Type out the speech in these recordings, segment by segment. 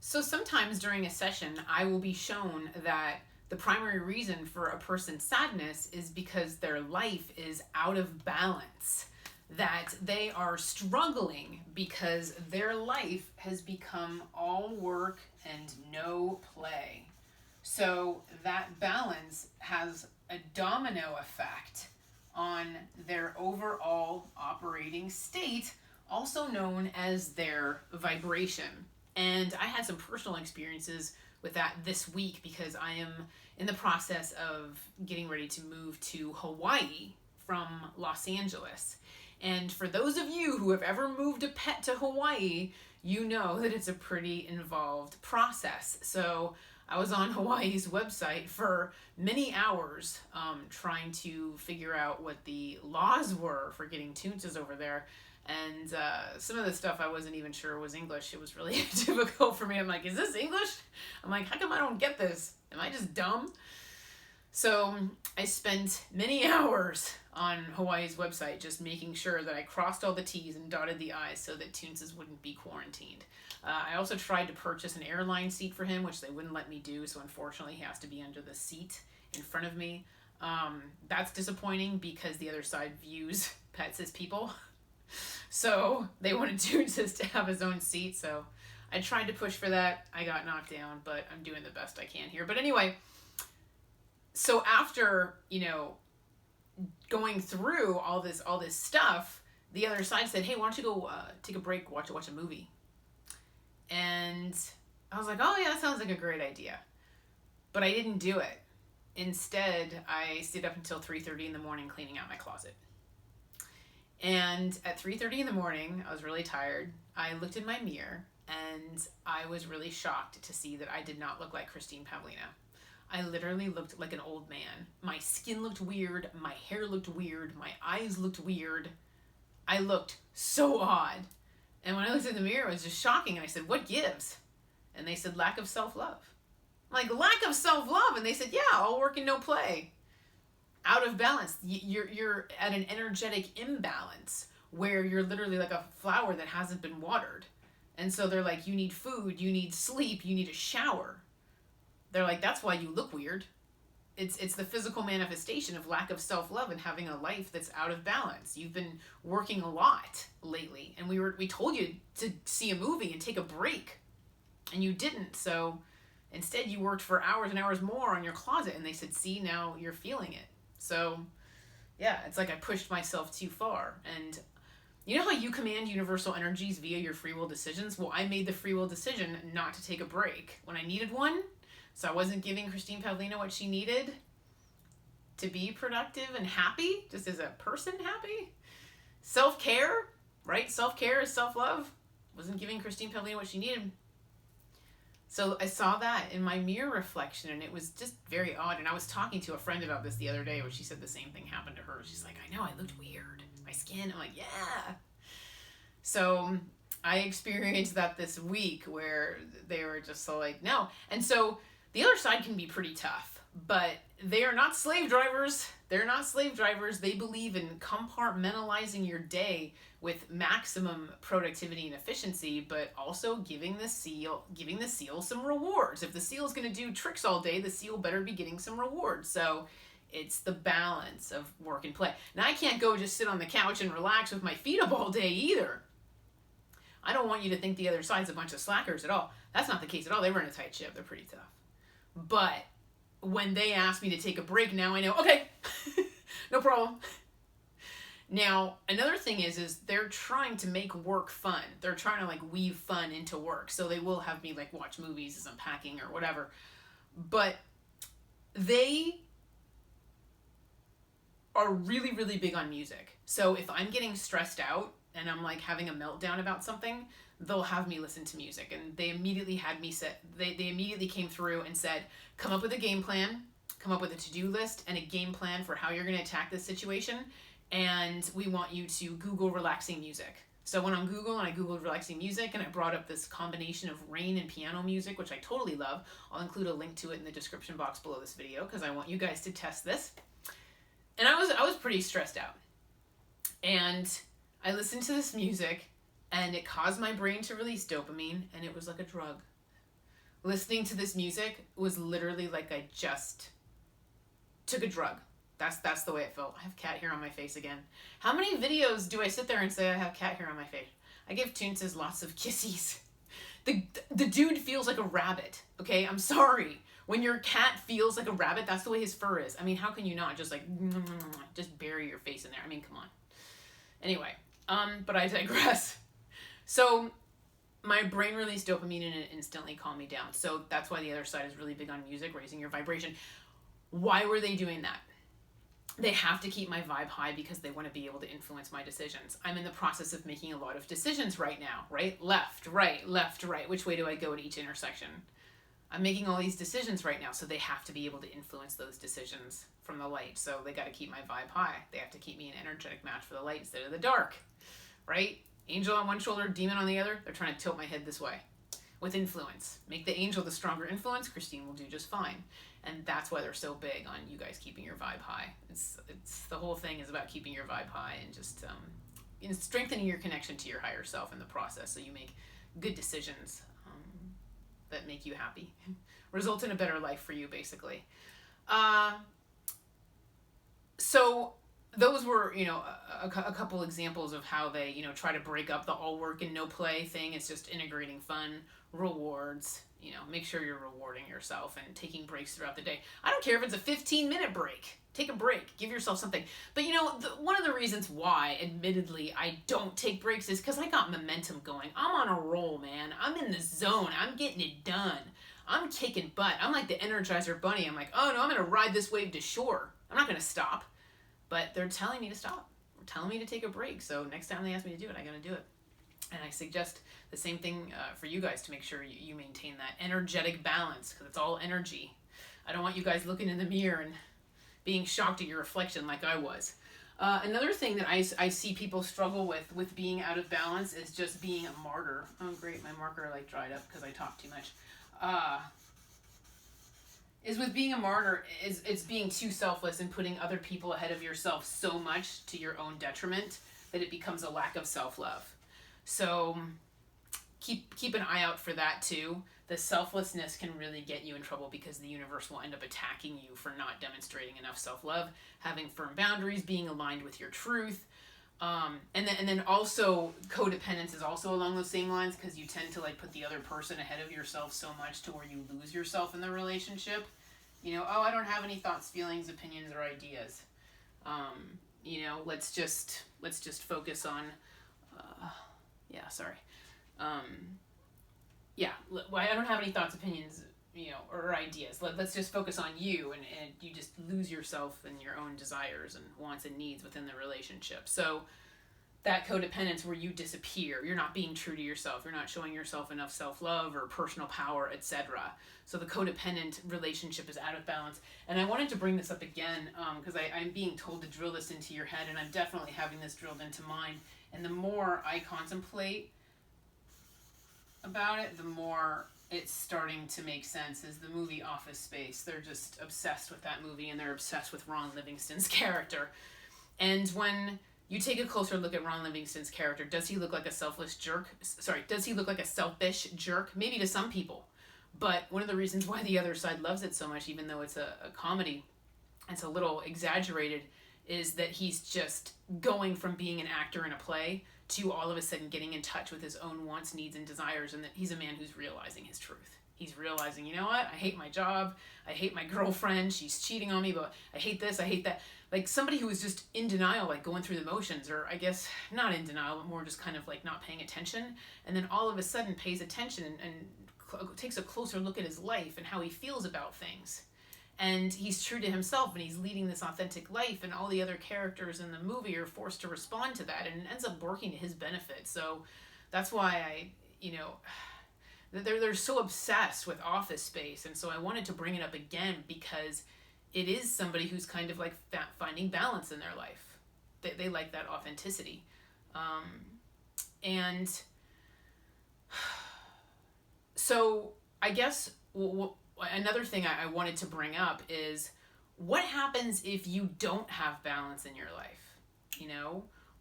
So sometimes during a session, I will be shown that the primary reason for a person's sadness is because their life is out of balance, that they are struggling because their life has become all work and no play. So that balance has a domino effect on their overall operating state, also known as their vibration. And I had some personal experiences with that this week because I am in the process of getting ready to move to Hawaii from Los Angeles. And for those of you who have ever moved a pet to Hawaii, you know that it's a pretty involved process. So I was on Hawaii's website for many hours trying to figure out what the laws were for getting toonses over there. And some of the stuff I wasn't even sure was English. It was really difficult for me. I'm like, is this English? I'm like, how come I don't get this? Am I just dumb? So I spent many hours on Hawaii's website just making sure that I crossed all the T's and dotted the I's so that Toonses wouldn't be quarantined. I also tried to purchase an airline seat for him, which they wouldn't let me do, so unfortunately he has to be under the seat in front of me. That's disappointing because the other side views pets as people. So they wanted Toonses to have his own seat, so I tried to push for that. I got knocked down, but I'm doing the best I can here. But anyway, so after, going through all this stuff, the other side said, hey, why don't you go take a break, watch a movie? And I was like, oh yeah, that sounds like a great idea. But I didn't do it. Instead, I stayed up until 3:30 in the morning cleaning out my closet. And at 3:30 in the morning, I was really tired. I looked in my mirror and I was really shocked to see that I did not look like Christine Pavlina. I literally looked like an old man. My skin looked weird. My hair looked weird. My eyes looked weird. I looked so odd. And when I looked in the mirror, it was just shocking. And I said, what gives? And they said, lack of self-love. I'm like, lack of self-love? And they said, yeah, all work and no play. Out of balance. You're at an energetic imbalance where you're literally like a flower that hasn't been watered. And so they're like, you need food, you need sleep, you need a shower. They're like, that's why you look weird. It's the physical manifestation of lack of self-love and having a life that's out of balance. You've been working a lot lately, and we told you to see a movie and take a break, and you didn't. So instead you worked for hours and hours more on your closet, and they said, see, now you're feeling it. So yeah, it's like I pushed myself too far. And you know how you command universal energies via your free will decisions? Well, I made the free will decision not to take a break when I needed one. So I wasn't giving Christine Pavlina what she needed to be productive and happy, just as a person happy. Self-care, right? Self-care is self-love. Wasn't giving Christine Pavlina what she needed. So I saw that in my mirror reflection, and it was just very odd. And I was talking to a friend about this the other day, where she said the same thing happened to her. She's like, I know, I looked weird. My skin. I'm like, yeah. So I experienced that this week where they were just so like, no. And so the other side can be pretty tough, but they are not slave drivers. They're not slave drivers. They believe in compartmentalizing your day with maximum productivity and efficiency, but also giving the seal some rewards. If the seal is going to do tricks all day, the seal better be getting some rewards. So it's the balance of work and play. Now, I can't go just sit on the couch and relax with my feet up all day either. I don't want you to think the other side's a bunch of slackers at all. That's not the case at all. They run a tight ship. They're pretty tough. But when they ask me to take a break, now I know, okay, no problem. Now, another thing is they're trying to make work fun. They're trying to like weave fun into work. So they will have me like watch movies as I'm packing or whatever. But they are really, really big on music. So if I'm getting stressed out and I'm like having a meltdown about something, they'll have me listen to music. And they immediately had me they immediately came through and said, come up with a game plan, come up with a to-do list and a game plan for how you're going to attack this situation. And we want you to Google relaxing music. So I went on Google and I Googled relaxing music, and I brought up this combination of rain and piano music, which I totally love. I'll include a link to it in the description box below this video because I want you guys to test this. And I was pretty stressed out. And I listened to this music, and it caused my brain to release dopamine, and it was like a drug. listening to this music was literally like I just took a drug. That's the way it felt. I have cat hair on my face again. How many videos do I sit there and say I have cat hair on my face? I give Toonces lots of kissies. The dude feels like a rabbit, okay? I'm sorry. When your cat feels like a rabbit, that's the way his fur is. I mean, how can you not just like, just bury your face in there? I mean, come on. Anyway, but I digress. So my brain released dopamine and it instantly calmed me down. So that's why the other side is really big on music, raising your vibration. Why were they doing that? They have to keep my vibe high because they want to be able to influence my decisions. I'm in the process of making a lot of decisions right now, right? Left, right. Which way do I go at each intersection? I'm making all these decisions right now, so they have to be able to influence those decisions from the light. So they got to keep my vibe high. They have to keep me an energetic match for the light instead of the dark, right? Angel on one shoulder, demon on the other. They're trying to tilt my head this way with influence. Make the angel the stronger influence. Christine will do just fine. And that's why they're so big on you guys keeping your vibe high. It's the whole thing is about keeping your vibe high and just strengthening your connection to your higher self in the process, so you make good decisions that make you happy, result in a better life for you, basically. So those were, a couple examples of how they, try to break up the all work and no play thing. It's just integrating fun, rewards, make sure you're rewarding yourself and taking breaks throughout the day. I don't care if it's a 15-minute break. Take a break. Give yourself something. But, one of the reasons why, admittedly, I don't take breaks is because I got momentum going. I'm on a roll, man. I'm in the zone. I'm getting it done. I'm kicking butt. I'm like the Energizer Bunny. I'm like, oh, no, I'm going to ride this wave to shore. I'm not going to stop. But they're telling me to stop. They're telling me to take a break. So next time they ask me to do it, I got to do it. And I suggest the same thing for you guys to make sure you maintain that energetic balance, because it's all energy. I don't want you guys looking in the mirror and being shocked at your reflection like I was. Another thing that I see people struggle with being out of balance is just being a martyr. Oh, great. My marker dried up because I talked too much. Is with being a martyr, it's being too selfless and putting other people ahead of yourself so much to your own detriment that it becomes a lack of self-love. So keep an eye out for that too. The selflessness can really get you in trouble because the universe will end up attacking you for not demonstrating enough self-love, having firm boundaries, being aligned with your truth. And then also codependence is also along those same lines, because you tend to put the other person ahead of yourself so much to where you lose yourself in the relationship. I don't have any thoughts, feelings, opinions, or ideas. Let's just focus on, I don't have any thoughts, opinions, or ideas. Let's just focus on you, and you just lose yourself and your own desires and wants and needs within the relationship. So that codependence where you disappear, you're not being true to yourself, you're not showing yourself enough self-love or personal power, etc. So the codependent relationship is out of balance. And I wanted to bring this up again because I'm being told to drill this into your head, and I'm definitely having this drilled into mine. And the more I contemplate about it, the more it's starting to make sense. Is the movie Office Space. They're just obsessed with that movie, and they're obsessed with Ron Livingston's character. And when you take a closer look at Ron Livingston's character, does he look like a selfish jerk? Does he look like a selfish jerk? Maybe to some people. But one of the reasons why the other side loves it so much, even though it's a comedy, it's a little exaggerated, is that he's just going from being an actor in a play to all of a sudden getting in touch with his own wants, needs, and desires, and that he's a man who's realizing his truth. He's realizing, you know what? I hate my job. I hate my girlfriend. She's cheating on me, but I hate this. I hate that. Somebody who is just in denial, going through the motions, or I guess not in denial, but more just kind of not paying attention. And then all of a sudden pays attention and takes a closer look at his life and how he feels about things. And he's true to himself, and he's leading this authentic life, and all the other characters in the movie are forced to respond to that, and it ends up working to his benefit. So that's why they're so obsessed with Office Space, and so I wanted to bring it up again because it is somebody who's kind of finding balance in their life. They like that authenticity. And so I guess another thing I wanted to bring up is, what happens if you don't have balance in your life?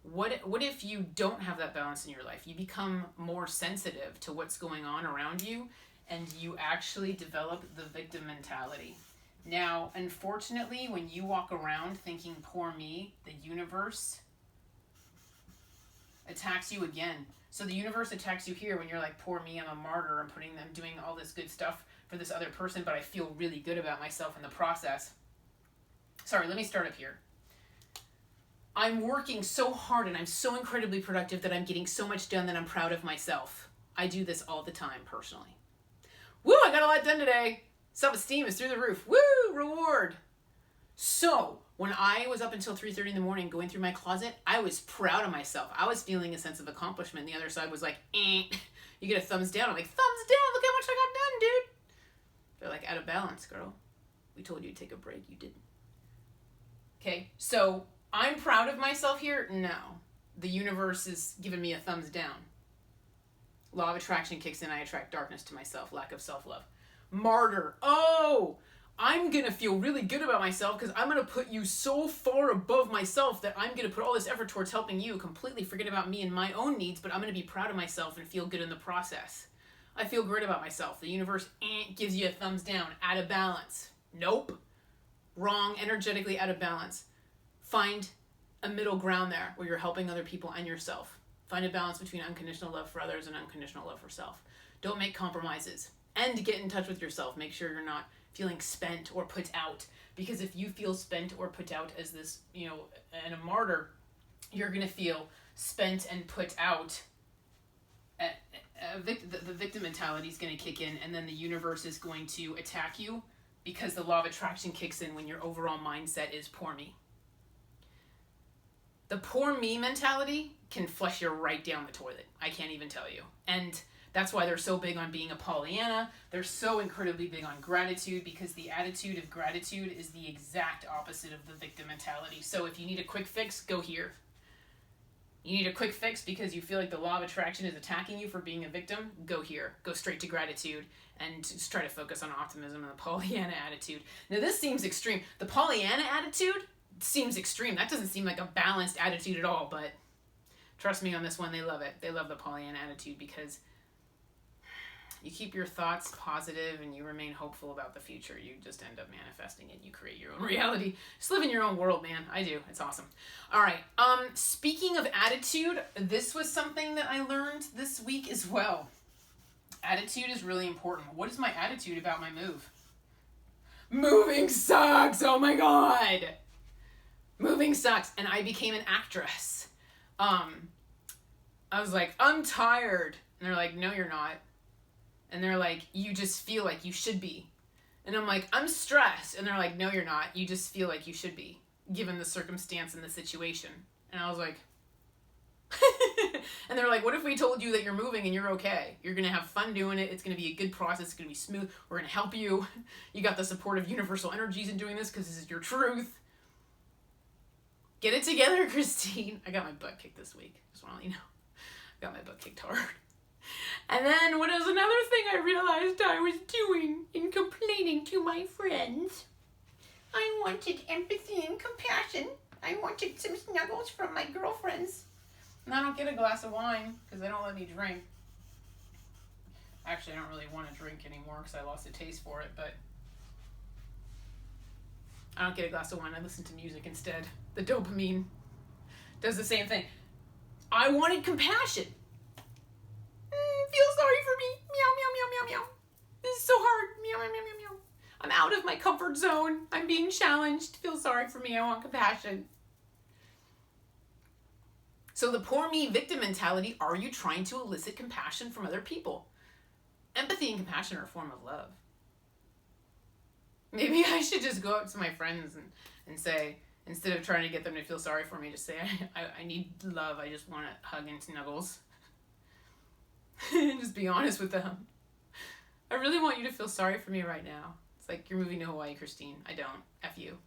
What if you don't have that balance in your life? You become more sensitive to what's going on around you, and you actually develop the victim mentality. Now, unfortunately, when you walk around thinking, poor me, the universe attacks you again. So the universe attacks you here when you're like, poor me, I'm a martyr, I'm doing all this good stuff for this other person, but I feel really good about myself in the process. Sorry, let me start up here. I'm working so hard and I'm so incredibly productive that I'm getting so much done that I'm proud of myself. I do this all the time, personally. Woo, I got a lot done today. Self-esteem is through the roof. Woo, reward. So, when I was up until 3:30 in the morning going through my closet, I was proud of myself. I was feeling a sense of accomplishment. The other side was like, eh. You get a thumbs down. I'm like, thumbs down, look how much I got done, dude. They're like, out of balance, girl. We told you to take a break, you didn't. Okay, so I'm proud of myself here? No. The universe is giving me a thumbs down. Law of attraction kicks in, I attract darkness to myself, lack of self-love. Martyr. Oh, I'm going to feel really good about myself because I'm going to put you so far above myself that I'm going to put all this effort towards helping you, completely forget about me and my own needs, but I'm going to be proud of myself and feel good in the process. I feel great about myself. The universe gives you a thumbs down, out of balance. Nope. Wrong, energetically out of balance. Find a middle ground there where you're helping other people and yourself. Find a balance between unconditional love for others and unconditional love for self. Don't make compromises. And get in touch with yourself. Make sure you're not feeling spent or put out. Because if you feel spent or put out as this, and a martyr, you're going to feel spent and put out. The victim mentality is going to kick in, and then the universe is going to attack you because the law of attraction kicks in when your overall mindset is poor me. The poor me mentality can flush you right down the toilet. I can't even tell you. And that's why they're so big on being a Pollyanna. They're so incredibly big on gratitude because the attitude of gratitude is the exact opposite of the victim mentality. So if you need a quick fix, go here. You need a quick fix because you feel like the law of attraction is attacking you for being a victim, go here. Go straight to gratitude and just try to focus on optimism and the Pollyanna attitude. Now this seems extreme. The Pollyanna attitude seems extreme. That doesn't seem like a balanced attitude at all, but trust me on this one, they love it. They love the Pollyanna attitude because you keep your thoughts positive and you remain hopeful about the future. You just end up manifesting it. You create your own reality. Just live in your own world, man. I do. It's awesome. All right. Speaking of attitude, this was something that I learned this week as well. Attitude is really important. What is my attitude about my move? Moving sucks. Oh my God. Moving sucks. And I became an actress. I was like, I'm tired. And they're like, no, you're not. And they're like, you just feel like you should be. And I'm like, I'm stressed. And they're like, no, you're not. You just feel like you should be, given the circumstance and the situation. And I was like, and they're like, what if we told you that you're moving and you're okay? You're going to have fun doing it. It's going to be a good process. It's going to be smooth. We're going to help you. You got the support of universal energies in doing this because this is your truth. Get it together, Christine. I got my butt kicked this week. Just want to let you know. I got my butt kicked hard. And then what is another thing I realized I was doing in complaining to my friends? I wanted empathy and compassion. I wanted some snuggles from my girlfriends. And I don't get a glass of wine because they don't let me drink. Actually, I don't really want to drink anymore because I lost a taste for it, but I don't get a glass of wine. I listen to music instead. The dopamine does the same thing. I wanted compassion. Feel sorry for me. Meow, meow, meow, meow, meow. This is so hard. Meow, meow, meow, meow, meow. I'm out of my comfort zone. I'm being challenged. Feel sorry for me. I want compassion. So the poor me victim mentality, are you trying to elicit compassion from other people? Empathy and compassion are a form of love. Maybe I should just go up to my friends and say, instead of trying to get them to feel sorry for me, just say, I need love. I just want to hug and snuggles. Just be honest with them. I really want you to feel sorry for me right now. It's like, you're moving to Hawaii, Christine. I don't. F you.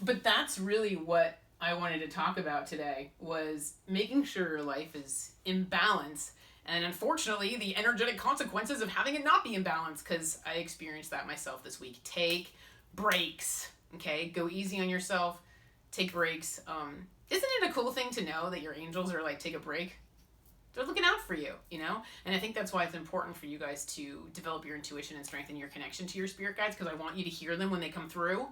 But that's really what I wanted to talk about today, was making sure your life is in balance. And unfortunately, the energetic consequences of having it not be in balance, because I experienced that myself this week. Take breaks. Okay? Go easy on yourself. Take breaks. Isn't it a cool thing to know that your angels are like, take a break? they're looking out for you, you know? And I think that's why it's important for you guys to develop your intuition and strengthen your connection to your spirit guides, because I want you to hear them when they come through.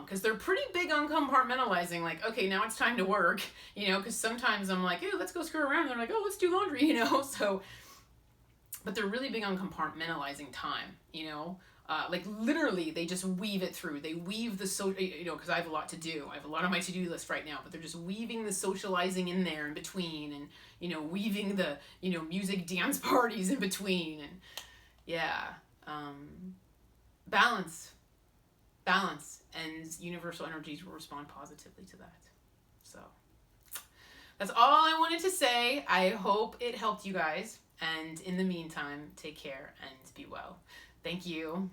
Because they're pretty big on compartmentalizing, like, okay, now it's time to work, you know, because sometimes I'm like, hey, let's go screw around. And they're like, oh, let's do laundry, you know? So, but they're really big on compartmentalizing time, you know? Like literally, they just weave it through. They weave the you know, because I have a lot to do. I have a lot on my to-do list right now, but they're just weaving the socializing in there in between, and, you know, weaving the, you know, music dance parties in between. And yeah, balance, and universal energies will respond positively to that. So that's all I wanted to say. I hope it helped you guys. And in the meantime, take care and be well. Thank you.